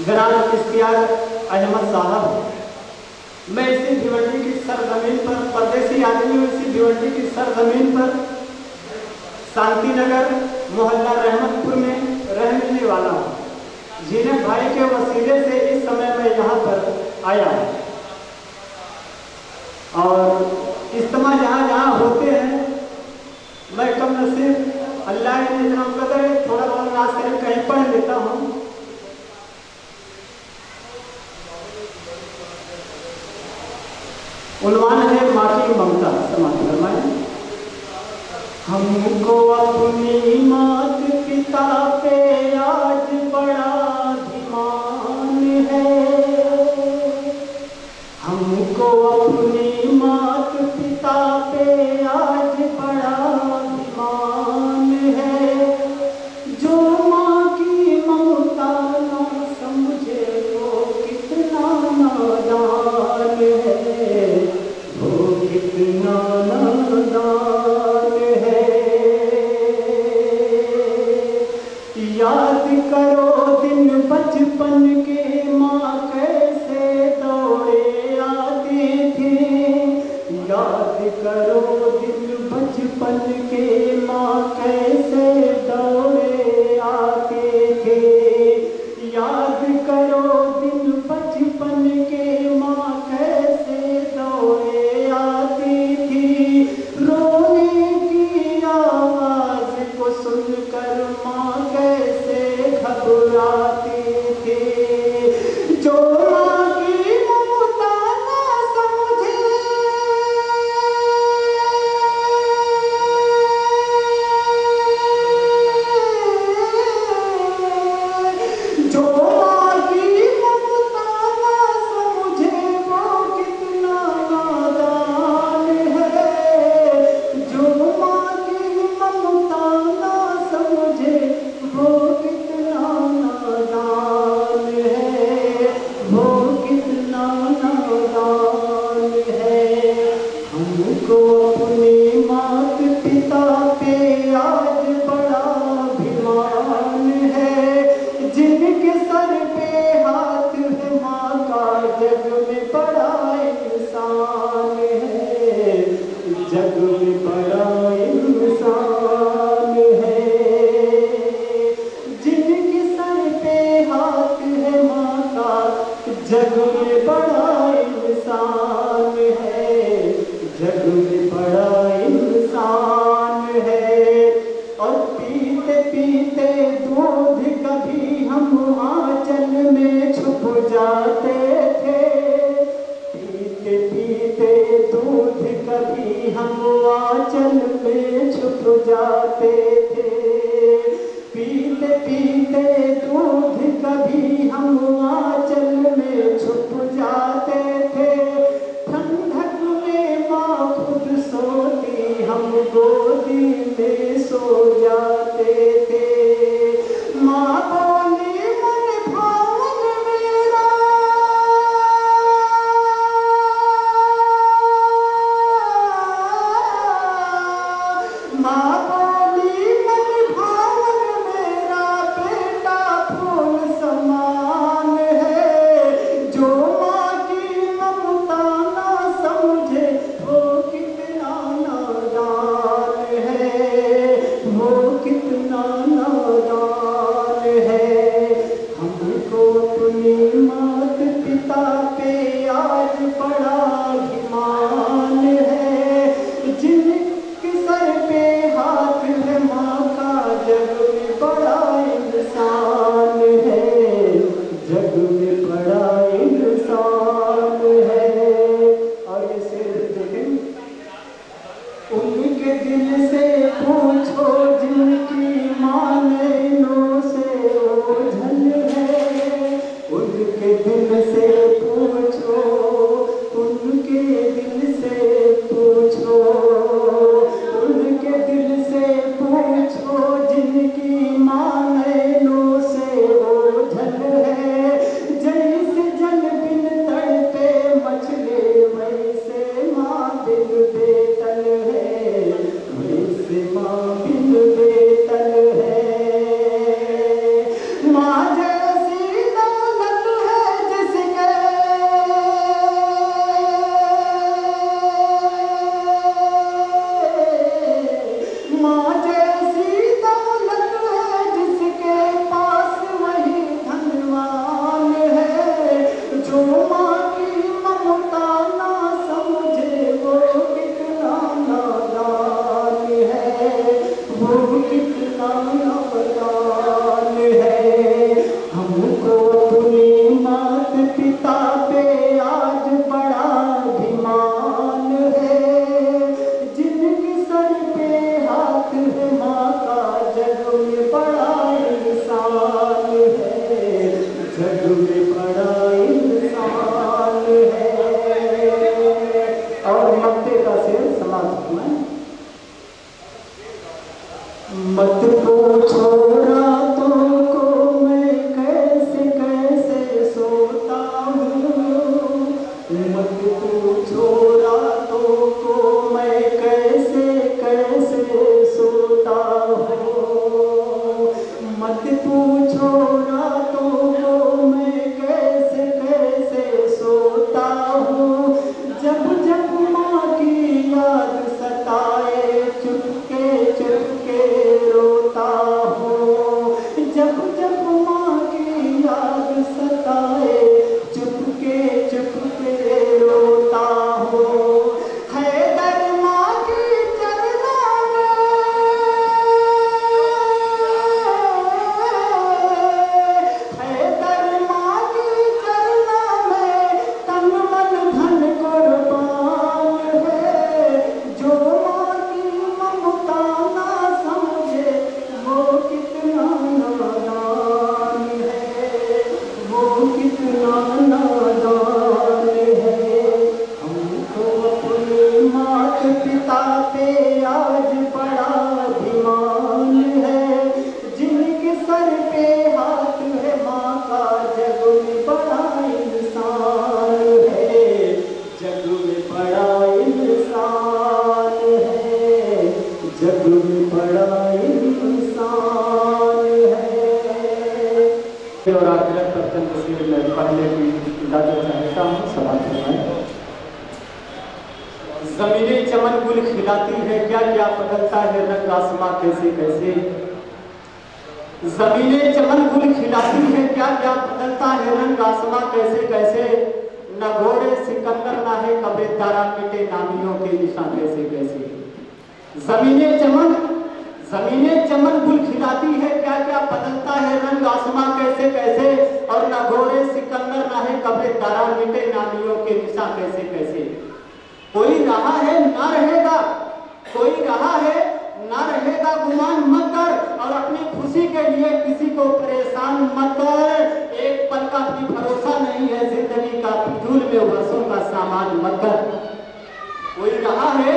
जनाब इख्तियार अहमद साहब, मैं इसी भिवंडी की सरजमीन पर परदेसी आदमी हूँ। इसी भिवंडी की सरजमीन पर शांति नगर मोहल्ला रहमतपुर में रहने वाला हूँ, जिन्हें भाई के वसीले से इस समय मैं यहाँ पर आया हूँ। और इज्तिमा जहाँ जहाँ होते हैं, मैं कम नसीब अल्लाह ने इतना कदर है, थोड़ा बहुत नाज करें कहीं पढ़ लेता हूँ। उन्वान है माँ की ममता। समाज फरमाए, हमको अपनी मात पिता पे आज बड़ा अभिमान है। हमको अपनी मात पिता पे आज बड़ा अभिमान है। जो माँ की ममता ना समझे वो कितना नादान है, वो कितना नादान है। याद करो दिन बचपन के, माँ कैसे दौड़े आती थी। याद करो दिन बचपन के, माँ कैसे दौड़े आती थी। याद करो दिन बचपन के, माँ कैसे दौड़े आती थी। रोने की आवाज को सुनकर माँ कैसे घबराती थी। जो माँ की ममता ना समझे, जो माँ की ममता ना समझे वो कितना नादान है। जो माँ की ममता ना समझे वो कितना नादान है, वो कितना नादान है। हमको अपने मात पिता पे आज बड़ा अभिमान है। जिनके सर पे हाथ है, माँ का जग में बड़ा इंसान है, जग में बड़ा इंसान है। जिनके सर पे हाथ है, माँ का जग में बड़ा इंसान है, जग में बड़ा इंसान है। और पीते पीते दूध कभी हम आंचल में छुप जाते थे। पीते पीते दूध कभी हम आंचल में छुप जाते थे। पीते पीते दूध कभी हम आंचल में छुप जाते थे। ठंडक में माँ खुद सोती, हम गोदी में सो जाते थे। माँ बोली मन भावन मेरा, माँ बोली मन भावन मेरा, बेटा फूल समान है। पे आज बड़ा अभिमान है, जिनके सर पे हाथ है माँ का जग में बड़ा इंसान है, जग में बड़ा इंसान है, जग में बड़ा इंसान है। और आखिरत पर चंद तस्वीर में पहले की इजाजत चाहता हूँ, सलाम फरमाएं। ज़मीने चमन गुल खिलाती है, क्या क्या बदलता है रंग आसमां कैसे कैसे। ज़मीने चमन गुल खिलाती है, क्या क्या बदलता है रंग आसमां कैसे कैसे। न घोड़े सिकंदर ना है कबे तारा मिटे नामियों के निशान कैसे कैसे। ज़मीने चमन गुल खिलाती है, क्या क्या बदलता है रंग आसमां कैसे कैसे। और न घोड़े सिकंदर ना है कबे तारा मिटे नामियों के निशान कैसे कैसे। कोई रहा है ना रहेगा, कोई रहा है ना रहेगा गुमान मत कर, और अपनी खुशी के लिए किसी को परेशान मत कर। एक पल का भी भरोसा नहीं है जिंदगी का, फिजूल में वर्षों का सामान मत कर। कोई रहा है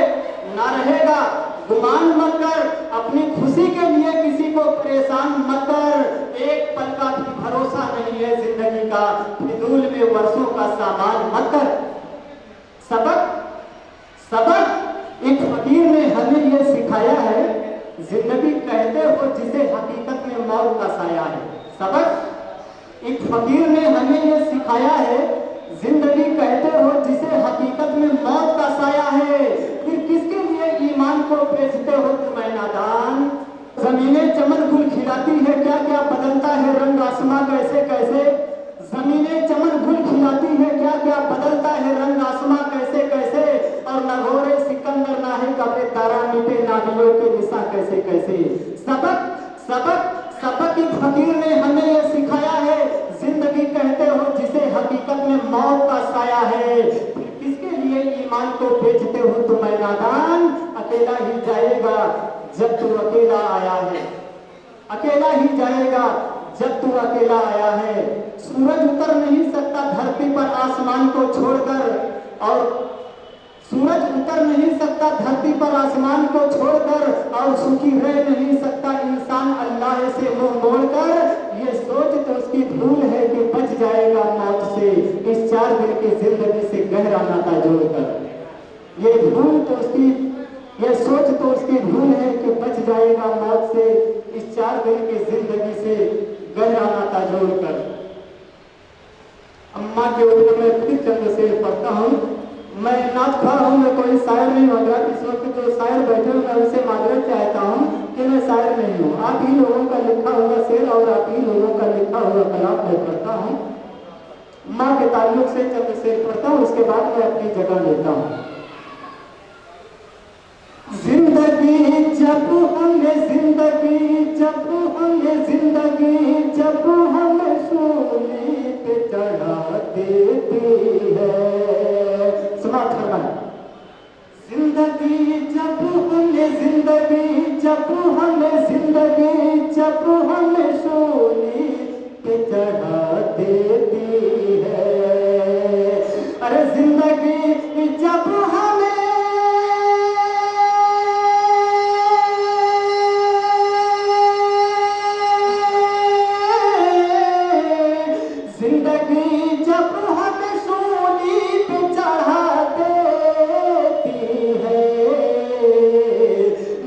ना रहेगा गुमान मत कर, अपनी खुशी के लिए किसी को परेशान मत कर। एक पल का भी भरोसा नहीं है जिंदगी का, फिजूल में वर्षों का सामान मत कर। सबक एक फकीर ने हमें यह सिखाया है, जिंदगी कहते हो जिसे हकीकत में मौत का साया है। सबक एक फकीर ने हमें यह सिखाया है, जिंदगी कहते हो जिसे हकीकत में मौत का साया है। फिर किसके लिए ईमान को बेचते हो तुम ऐ नादान। ज़मीने चमन गुल खिलाती है, क्या क्या बदलता है रंग आसमां कैसे कैसे। ज़मीने चमन गुल खिलाती है, क्या क्या बदलता है रंग आसमां कैसे कैसे। और न घोड़े सिकंदर ना है कबे तारा मिटे नामियों के निशा कैसे कैसे। सबक एक फकीर ने हमें यह सिखाया है, जिंदगी कहते हो जिसे हकीकत में मौत का साया है। फिर किसके लिए ईमान को बेचते हो तुम ऐ नादान। अकेला ही जाएगा जब तू अकेला आया है, अकेला ही जाएगा जब तू अकेला आया है। सूरज उतर नहीं सकता धरती पर आसमान को छोड़कर, और सूरज उतर नहीं सकता धरती पर आसमान को छोड़कर, और सुखी रह नहीं सकता इंसान अल्लाह से मुंह मोड़कर। ये सोच तो उसकी भूल है कि बच जाएगा मौत से, इस 4 दिन की जिंदगी से गहरा नाता जोड़कर। ये सोच तो उसकी भूल है कि बच जाएगा मौत से, इस 4 दिन की जिंदगी से गहरा नाता जोड़कर। अम्मा के ऊपर मैं फिर चंद शेर पढ़ता हूँ। मैं नाथ खा हूँ, मैं कोई शायर नहीं हो गया। इस वक्त जो शायर बैठे हुए मैं उनसे माजरत चाहता हूँ कि मैं शायर नहीं हूँ। आप ही लोगों का लिखा हुआ शेर और आप ही लोगों का लिखा हुआ कलाम मैं पढ़ता हूँ। माँ के ताल्लुक से चंद शेर पढ़ता हूँ, उसके बाद मैं अपनी जगह लेता हूँ। जिंदगी जब हमें सूली पे चढ़ा देती है। समाप्त करना है। जिंदगी जब हमें सूली पे चढ़ा देती है। अरे जिंदगी जब हमें सूली पे चढ़ा देती है,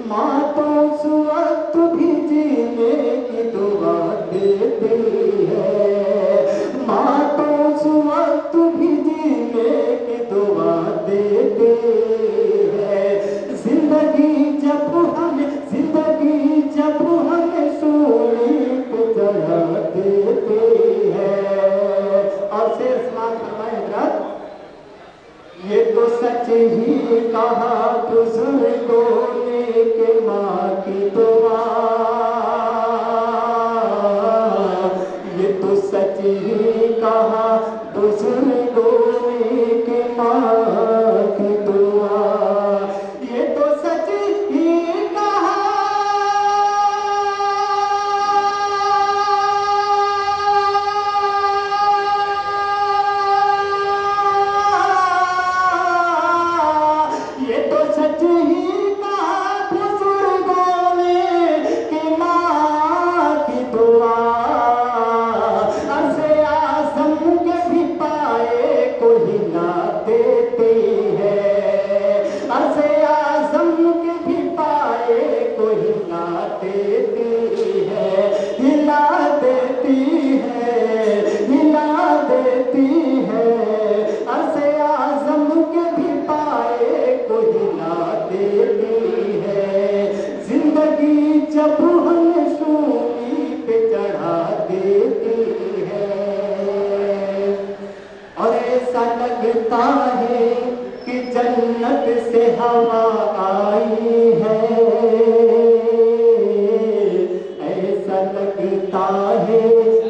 माँ तो उस वक्त भी जीने की दुआ देती है। माँ तो उस वक्त भी जीने की दुआ देती जब हमें सूली पे चढ़ा देती है, और ऐसा लगता है कि जन्नत से हवा आई है, ऐसा लगता है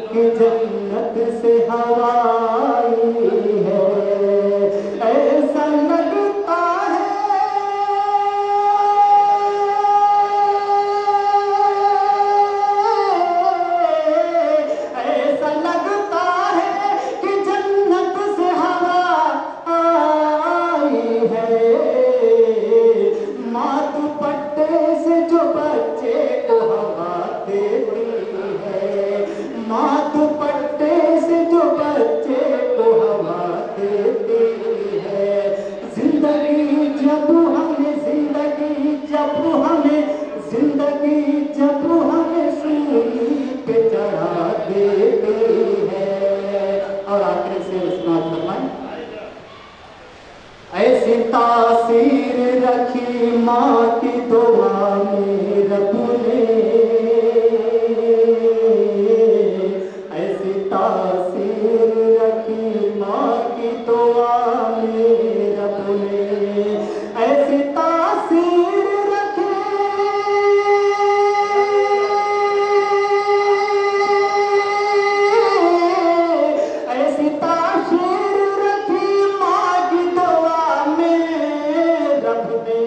कि जन्नत से हवा आई है, ऐसा लगता है, ऐसा लगता है कि जन्नत से हवा आई है। माँ दुपट्टे से जो बच्चे को हवा देती है, माँ दुपट्टे से जो बच्चे को हवा देती है, जिंदगी जब हमें सूली पे चढ़ा देती है। और आखिर से इस्तेमाल फरमाएं, ऐसी तासीर रखी माँ की दुआ में रब ने, ऐसी तासीर रखी माँ की दुआ में रब ने, ऐसी तासीर रखी, ऐसी तासीर रखी माँ की दुआ में रब ने,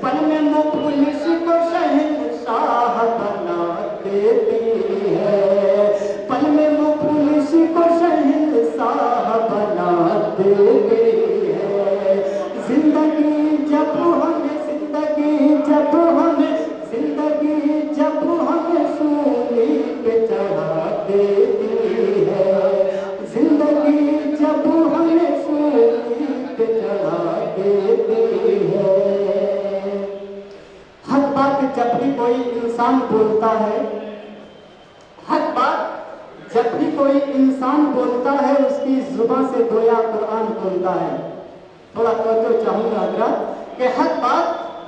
पल में मुफलिस को शहंशाह बना देती है, पल में मुफलिस को शहंशाह बना देती है। जिंदगी जब हमें सूली पे चढ़ा देती है, जिंदगी जब हमें सूली पे चढ़ा देती है। हक बात जब भी कोई इंसान बोलता है, हक बात जब भी कोई इंसान बोलता है, उसकी जुबान से गोया कुरान बोलता है। थोड़ा तवज्जो चाहूंगा हजरत कि हक बात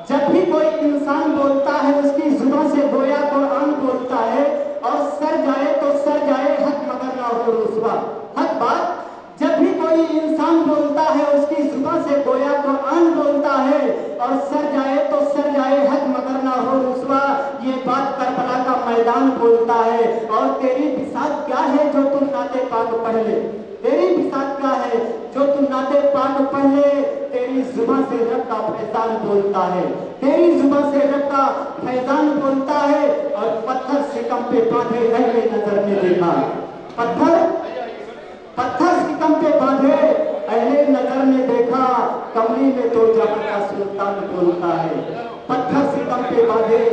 जब भी कोई इंसान बोलता है, उसकी जुबान से गोया कुरान बोलता है, और सर जाए तो सर जाए हक मगर ना हो रुसवा। हक बात जब भी कोई इंसान बोलता है, उसकी जुबान से गोया कुरान बोलता है, और सर जाए तो सर जाए हक मगर ना हो रुसवा। ये बात करबला का मैदान बोलता है। और तेरी बिसात क्या है जो तुम नाते पाक पढ़ ले, तेरी बिसात क्या है जो तुम नाते पाक पढ़ ले। तेरी जुबान से रब का फैजान बोलता है, तेरी जुबान से रब का फैजान बोलता है। और पत्थर सिकम पे बांधे अहले नजर ने देखा, पत्थर सिकम पे बांधे अहले नजर ने देखा, कमली में तो जहां का सुल्तान बोलता है। पत्थर सिकम पे बांधे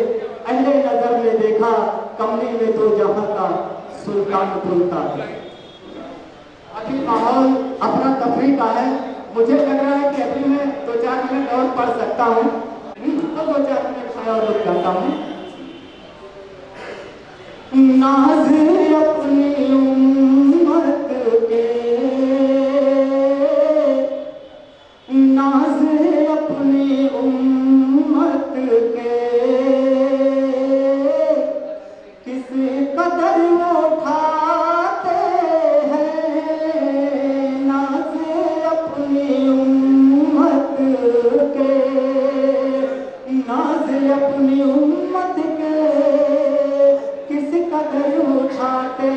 अहले नजर ने देखा, कमली में तो जहां का सुल्तान बोलता है। अभी माहौल अपना तफरी का है, मुझे लग रहा है कि अभी मैं 2-4 मिनट और पढ़ सकता हूँ, तो 2-4 मिनट मैं और रुक जाता हूँ। नाज़ अपनी उम्मत के, नाज़ अपनी उम्मत के, किस कदर उठाते हैं। नाज़ अपनी उम्मत के, नाज़ अपनी उम्मत के, किस कदर उठाते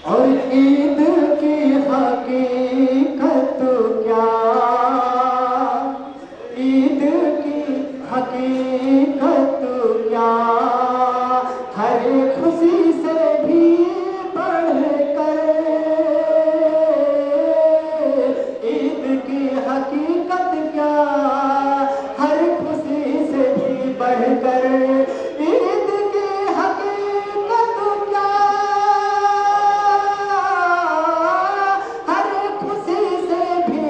और ईद की हकीकत क्या, ईद की हकीकत क्या, हर खुशी से भी बढ़कर, ईद की हकीकत क्या, हर खुशी से भी बढ़कर, ईद की हकीकत क्या, हर खुशी से भी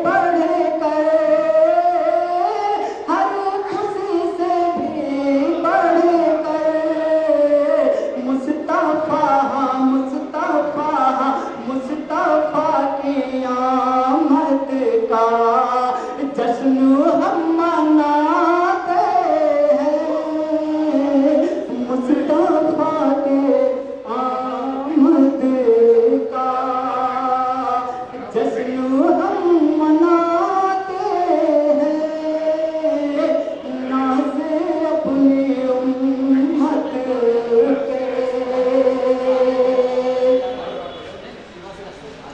बढ़कर, हर खुशी से भी बढ़कर, मुस्तफा मुस्तफा मुस्तफा की आमद का जश्न हम मनाते हैं, मुस्तफा के आमद का जश्न हम मनाते हैं, नाज़े अपनी उम्मत के।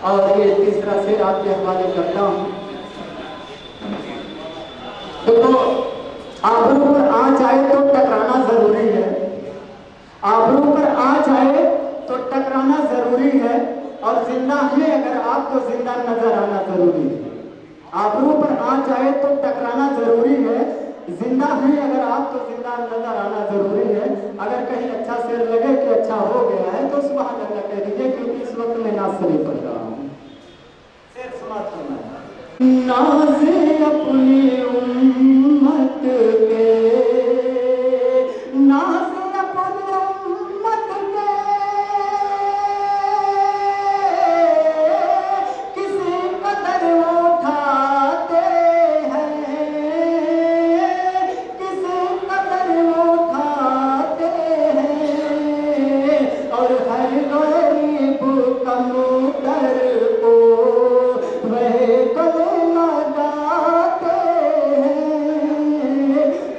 और ये तीसरा शेर आपके हवाले करता हूँ। देखो, आबरू पर आँच आए तो टकराना जरूरी है, आबरू पर आँच आए तो टकराना जरूरी है, और जिंदा है अगर आप तो जिंदा नजर आना जरूरी है। आबरू पर आँच आए तो टकराना जरूरी है, जिंदा है अगर आप तो जिंदा नजर आना जरूरी है। अगर कहीं अच्छा शेर लगे कि अच्छा हो गया है तो सुभान अल्लाह कह दीजिए, क्योंकि इस वक्त मैं नाज़ शरीफ पढ़ रहा हूँ। शेर समाप्त करना है। नाज़े अपनी उम्मत के, नाज़े अपनी उम्मत के, किसी कदर उठाते हैं, किसी कदर उठाते हैं, और हर गरीब कबूतर को वह गले लगाते हैं,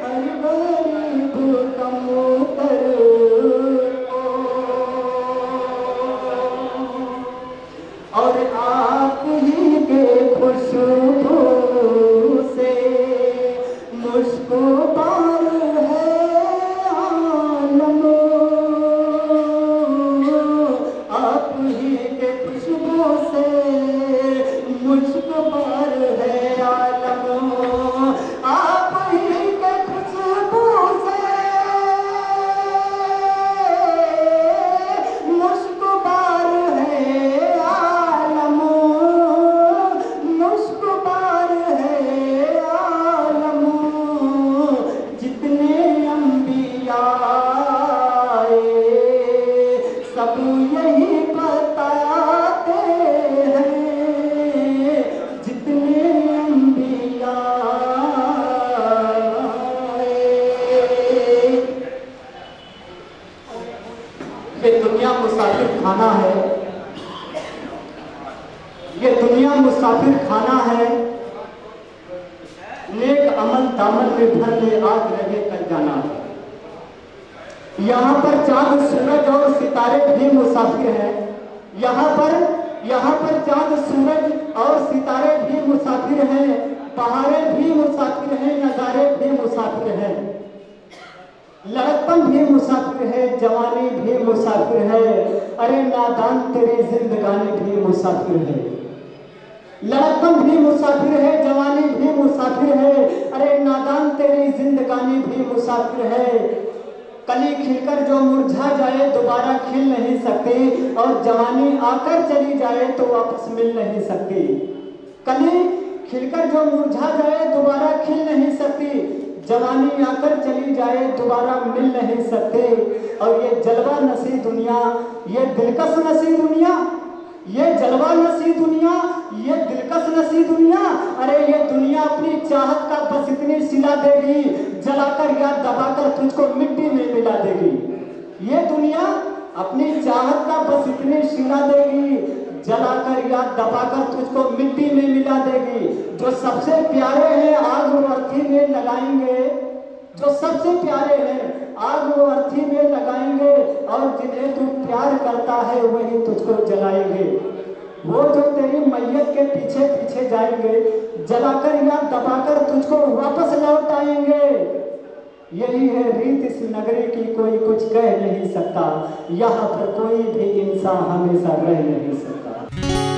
हर गरीब कबूतर को। और आप ही के खुशबू से मुझको पार है आलम, आप ही के खुशबू से मुझको पार है आलम, आप ही के खुशबू से मुझको पार है आलम, मुझको पार है आलम, जितने अंबिया आए सब यही बताते हैं, जितने अंबिया आए। ये दुनिया मुसाफिर खाना है, ये दुनिया मुसाफिर खाना है, नेक अमल दामन में भर ले आज रहे कल जाना है। यहाँ पर चांद सूरज और सितारे भी मुसाफिर हैं, यहाँ पर चांद सूरज और सितारे भी मुसाफिर हैं, बहारें भी मुसाफिर हैं, नजारे भी मुसाफिर हैं, लड़कपन भी मुसाफिर है, जवानी भी मुसाफिर है, अरे नादान तेरी जिंदगानी भी मुसाफिर है। लड़कपन भी मुसाफिर है, जवानी भी मुसाफिर है, अरे नादान तेरी जिंदगानी भी मुसाफिर है। कली खिलकर जो मुरझा जाए दोबारा खिल नहीं सकती, और जवानी आकर चली जाए तो वापस मिल नहीं सकती। कली खिलकर जो मुरझा जाए दोबारा खिल नहीं सकती, जवानी आकर चली जाए दोबारा मिल नहीं सकते। और ये जलवा नसी दुनिया, ये दिलकश नसी दुनिया, ये जलवा नसी दुनिया, ये दिलकश नसी दुनिया, अरे ये दुनिया अपनी चाहत का बस इतनी सिला देगी, जलाकर या दबाकर तुझको मिट्टी में मिला देगी। ये दुनिया अपनी चाहत का बस इतनी सिला देगी, जलाकर या दबाकर तुझको मिट्टी में मिला देगी। जो सबसे प्यारे हैं आग और अर्थी में लगाएंगे, जो सबसे प्यारे हैं, आग वो अर्थी में लगाएंगे और जिन्हें तू प्यार करता है वही तुझको जलाएंगे। वो जो तेरी मैयत के पीछे पीछे जाएंगे, जलाकर या दबाकर तुझको वापस लौट आएंगे। यही है रीत इस नगरी की, कोई कुछ कह नहीं सकता। यहाँ पर कोई भी इंसान हमेशा रह नहीं सकता।